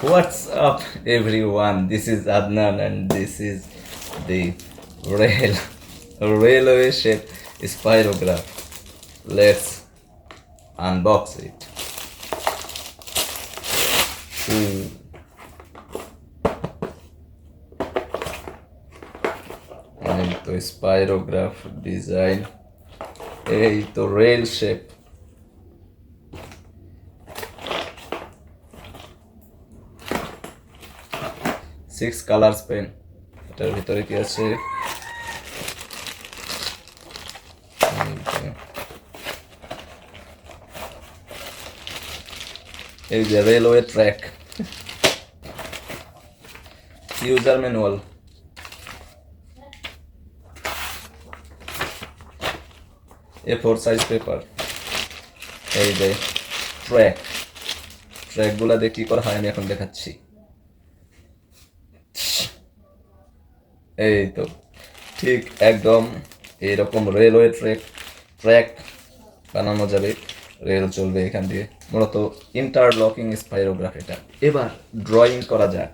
What's up, everyone? This is Adnan, and this is the rail railway shape spirograph. Let's unbox it. Hmm. এই তো স্পাইরোগ্রাফ design, এই তো rail shape. 6 colours pen. এটার ভিতরে কি আছে? এই যে railway track, user manual, A4 size paper, এই যে ট্র্যাকগুলা দিয়ে কি করা হয় আমি এখন দেখাচ্ছি। এই তো ঠিক একদম এইরকম রেলওয়ে ট্র্যাক বানানো যাবে, রেল চলবে এখান দিয়ে। মূলত ইন্টারলকিং স্পাইরোগ্রাফ এটা। এবার ড্রয়িং করা যাক।